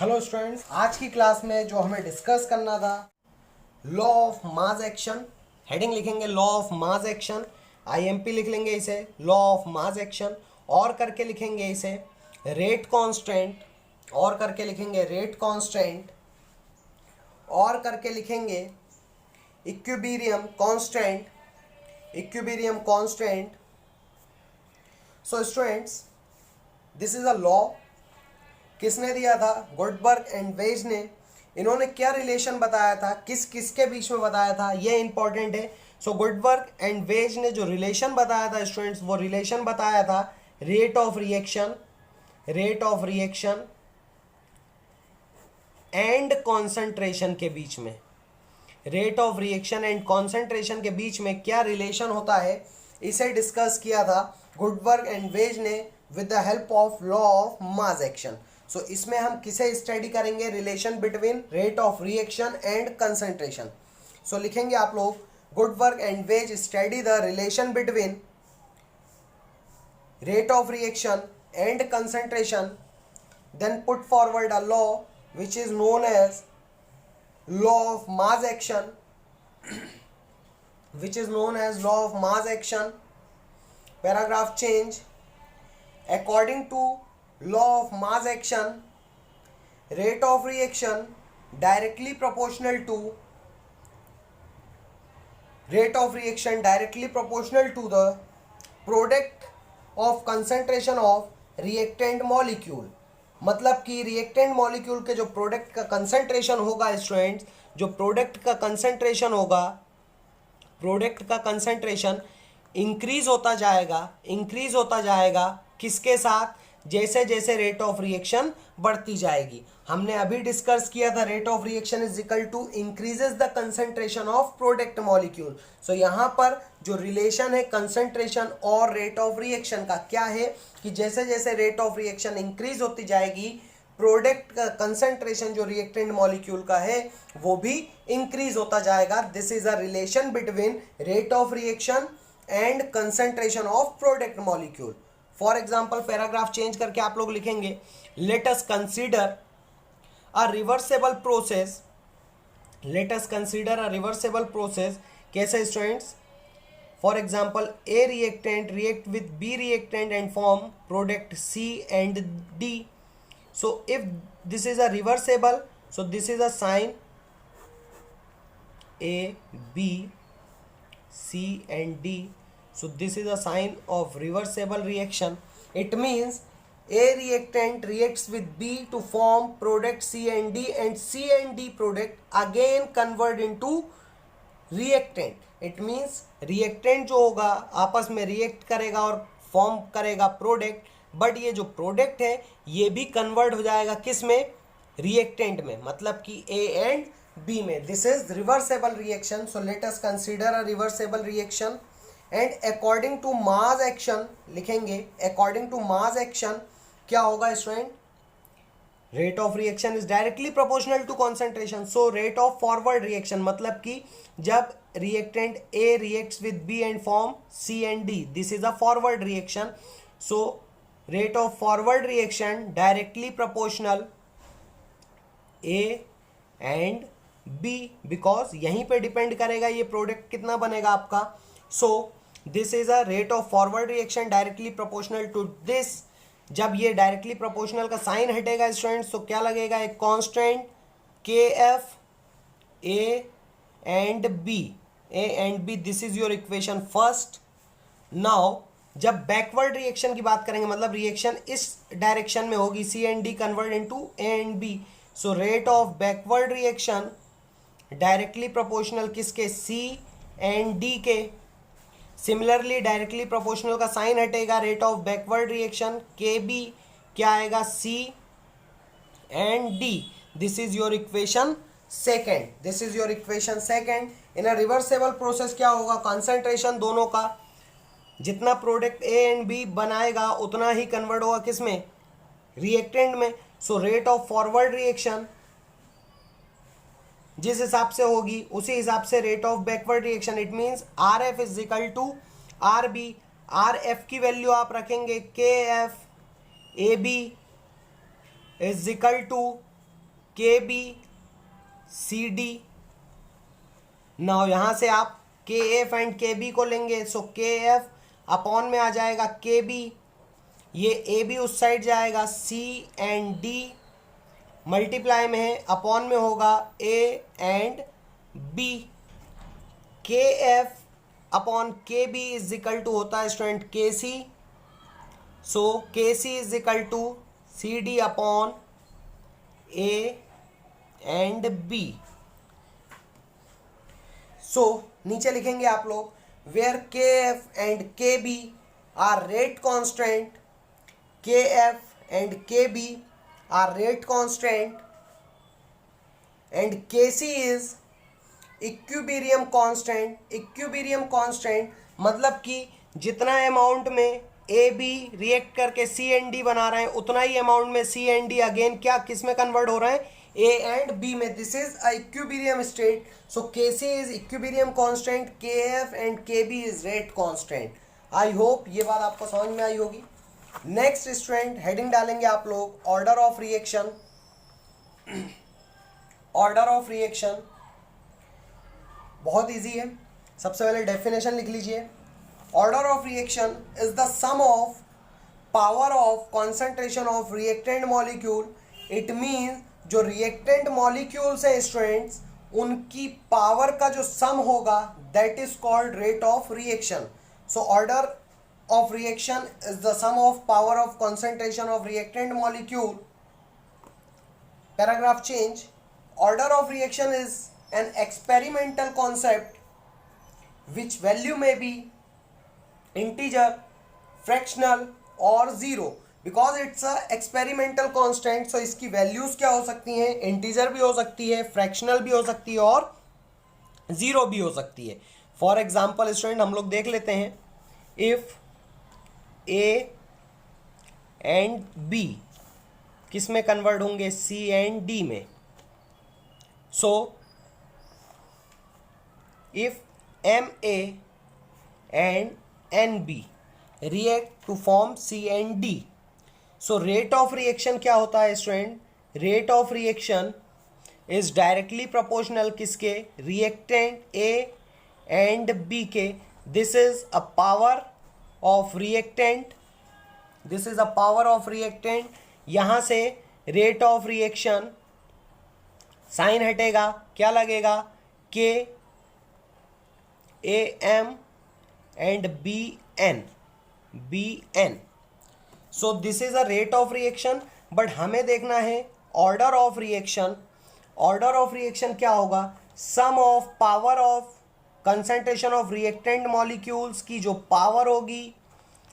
Hello students, आज की class में जो हमें डिस्कस करना था law of mass action. Heading लिखेंगे law of mass action, IMP लिख लेंगे इसे लॉ ऑफ मास एक्शन, और करके लिखेंगे इसे रेट कांस्टेंट, और करके लिखेंगे रेट कांस्टेंट, और करके लिखेंगे equilibrium constant, equilibrium constant. So students, this is a law. किसने दिया था? गुडबर्ग एंड वेज ने। इन्होंने क्या रिलेशन बताया था, किस किसके बीच में बताया था, ये इंपॉर्टेंट है। सो गुडबर्ग एंड वेज ने जो रिलेशन बताया था स्टूडेंट्स, वो रिलेशन बताया था rate of reaction, rate of reaction and concentration के बीच में। Rate of reaction and concentration के बीच में क्या रिलेशन होता है, इसे डिस्कस किया था गुडबर्ग एंड वेज ने with the help of law of mass action. So इसमें हम किसे स्टडी करेंगे? Relation between rate of reaction and concentration. So लिखेंगे आप लोग Guldberg and Waage study the relation between rate of reaction and concentration, then put forward a law which is known as law of mass action, which is known as law of mass action. Paragraph change. According to law of mass action, rate of reaction directly proportional to rate of reaction directly proportional to the product of concentration of reactant molecule. मतलब कि reactant molecule के जो product का concentration होगा students, जो product का concentration होगा, product का कंसंट्रेशन इंक्रीज होता जाएगा, इंक्रीज होता जाएगा किसके साथ? जैसे जैसे रेट ऑफ रिएक्शन बढ़ती जाएगी। हमने अभी डिस्कस किया था rate of reaction is equal to increases the concentration of product molecule. So यहाँ पर जो रिलेशन है कंसंट्रेशन और रेट ऑफ रिएक्शन का क्या है कि जैसे जैसे रेट ऑफ रिएक्शन इंक्रीज होती जाएगी, प्रोडक्ट का कंसंट्रेशन जो रिएक्टेंट मॉलिक्यूल का है वो भी इंक्रीज होता जाएगा। This is a relation between rate of reaction and concentration of product molecule. For example paragraph change करके आप लोग लिखेंगे late us consider a reversible process, late us consider a reversible process. कैसे students? For example, A reactant react with B reactant and form product C and D. So if this is a reversible, so this is a sign A, B, C and D. So this is a sign of reversible reaction. It means A reactant reacts with B to form product C and D, and C and D product again convert into reactant. It means reactant जो होगा आपस में react करेगा और form करेगा product, but ये जो product है ये भी कन्वर्ट हो जाएगा किस में? रिएक्टेंट में, मतलब कि ए एंड बी में। This is reversible reaction. So let us consider a reversible reaction and according to mass action लिखेंगे, अकॉर्डिंग टू मास एक्शन क्या होगा student? Rate of reaction is directly proportional to concentration. So rate of forward reaction मतलब कि जब reactant A reacts with B and form C and D, this is a forward reaction. So rate of forward reaction directly proportional A and B, because यहीं पे depend करेगा ये product कितना बनेगा आपका। So this is a rate of forward reaction directly proportional to this. जब ये directly proportional का साइन हटेगा स्टूडेंट्स तो क्या लगेगा? एक constant K F A and B, A and B. This is your equation first. Now जब backward reaction की बात करेंगे, मतलब रिएक्शन इस डायरेक्शन में होगी, C and D convert into A and B. So rate of backward reaction directly proportional किसके? C and D के। सिमिलरली डायरेक्टली प्रोपोर्शनल का साइन हटेगा, rate of backward reaction K b क्या आएगा? C and D. This is your equation second, this is your equation second. In a reversible process क्या होगा? Concentration दोनों का जितना प्रोडक्ट ए एंड बी बनाएगा उतना ही कन्वर्ट होगा किस में? रिएक्टेंट में। So rate of forward reaction जिस हिसाब से होगी उसी हिसाब से rate of backward reaction. It means R F is equal to R B. R F की वैल्यू आप रखेंगे K F A B is equal to KBCD। Now यहाँ से आप KF एंड KB को लेंगे, सो KF अपॉन में आ जाएगा KB, ये AB उस साइड जाएगा, C एंड D मल्टीप्लाई में है, अपॉन में होगा A and B। KF upon KB is equal to होता है स्टूडेंट KC, सो KC is equal to CD upon A and B। सो नीचे लिखेंगे आप लोग, where KF and KB are rate constant, KF and KB are rate constant and KC is equilibrium constant. Equilibrium constant मतलब कि जितना amount में AB रिएक्ट करके C एंड D बना रहे हैं, उतना ही अमाउंट में C एंड D अगेन क्या किस में कन्वर्ट हो रहे हैं, A एंड B में। This is a equilibrium state, so KC is equilibrium constant, KF and KB is rate constant. I hope ये बात आपको समझ में आई होगी। नेक्स्ट स्टूडेंट हेडिंग डालेंगे आप लोग order of reaction. Order of reaction बहुत इजी है, सबसे पहले डेफिनेशन लिख लीजिए। Order of reaction is the sum of power of concentration of reactant molecule. It means जो रिएक्टेंट मॉलिक्यूल्स हैं स्टूडेंट्स, उनकी पावर का जो सम होगा that is called rate of reaction. So order of reaction is the sum of power of concentration of reactant molecule. Paragraph change. Order of reaction is an experimental concept which value may be integer, fractional or zero. Because it's a experimental constant, so इसकी values क्या हो सकती हैं, integer भी हो सकती है, fractional भी हो सकती है और zero भी हो सकती है। For example स्टूडेंट हम लोग देख लेते हैं, if A एंड B किस में कन्वर्ट होंगे, C एंड D में। So if MA and NB react to form C and D, so rate of reaction क्या होता है student, rate of reaction is directly proportional किसके, रिएक्टेंट A एंड B के। This is a power of reactant, this is a power of reactant. यहाँ से rate of reaction sign हटेगा, क्या लगेगा, KAM and BN। So this is a rate of reaction, but हमें देखना है order of reaction. Order of reaction क्या होगा, sum of power of concentration of reactant molecules की जो पावर होगी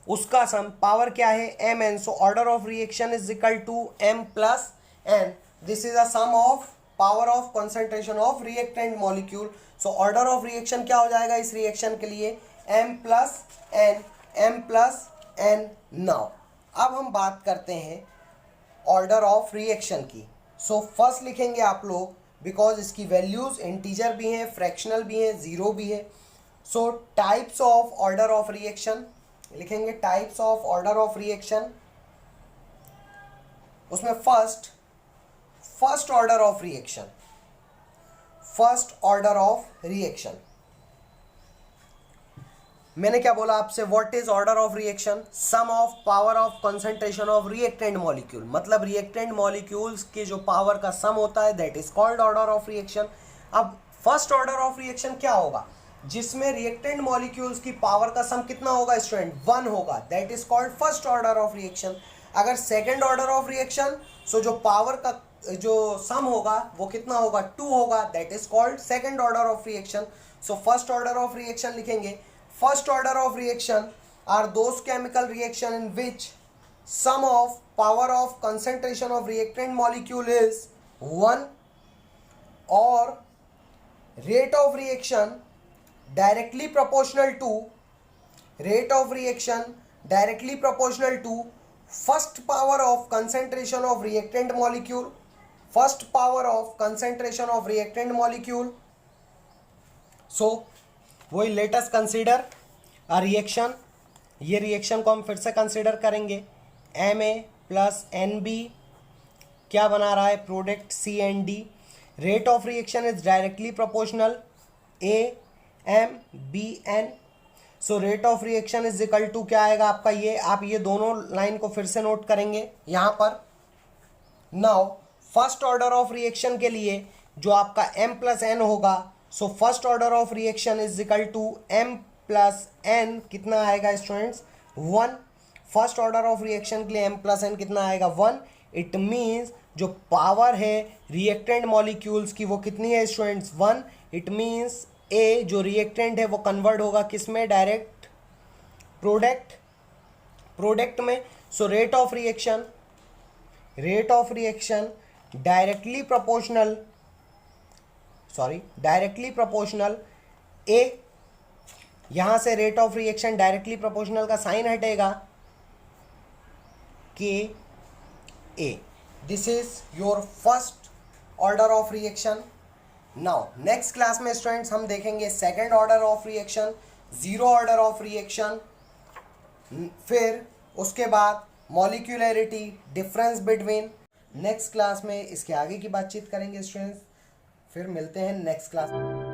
उसका सम, पावर क्या है Mn। So order of reaction is equal to M plus N। This is a sum of power of concentration of reactant molecule. So order of reaction क्या हो जाएगा इस रिएक्शन के लिए, M plus N, M plus N। Now अब हम बात करते हैं ऑर्डर ऑफ रिएक्शन की। सो फर्स्ट लिखेंगे आप लोग, बिकॉज इसकी वैल्यूज इंटीजर भी हैं, फ्रैक्शनल भी हैं, जीरो भी है। So types of order of reaction लिखेंगे, types of order of reaction. उसमें first order of reaction, first order of reaction. मैंने क्या बोला आपसे, what is order of reaction, sum of power of concentration of reactant molecule, मतलब reactant molecules के जो power का सम होता है that is called order of reaction. अब फर्स्ट ऑर्डर ऑफ रिएक्शन क्या होगा, जिसमें रिएक्टेंट मॉलिक्यूल्स की पावर का सम कितना होगा स्टूडेंट, 1 होगा, that is called first order of reaction. अगर सेकेंड ऑर्डर ऑफ रिएक्शन, सो जो पावर का जो सम होगा वो कितना होगा, 2 होगा, that is called second order of reaction. So first order of reaction लिखेंगे, first order of reaction are those chemical reaction in which sum of power of concentration of reactant molecule is 1 और rate of reaction directly proportional to first power of concentration of reactant molecule, so वही let us consider a reaction। ये reaction को हम फिर से consider करेंगे, Ma plus NB क्या बना रहा है, product C and D. Rate of reaction is directly proportional AMBN। So rate of reaction is equal to क्या आएगा आपका, ये आप ये दोनों लाइन को फिर से नोट करेंगे यहाँ पर। Now first order of reaction के लिए जो आपका M+N होगा, so first order of reaction is equal to M+N, कितना आएगा students, 1। First order of reaction के लिए M+N कितना आएगा, 1। इट मीन्स जो पावर है रिएक्टेंट मॉलिक्यूल्स की वो कितनी है स्टूडेंट्स, 1। इट मीन्स A जो रिएक्टेंट है वो कन्वर्ट होगा किस में, डायरेक्ट प्रोडक्ट में। So rate of reaction directly proportional A, यहां से rate of reaction directly proportional का साइन हटेगा, KA। This is your first order of reaction. Now next class में स्टूडेंट्स हम देखेंगे second order of reaction, zero order of reaction, फिर उसके बाद molecularity, difference between. Next class में इसके आगे की बातचीत करेंगे स्टूडेंट्स, फिर मिलते हैं नेक्स्ट क्लास में।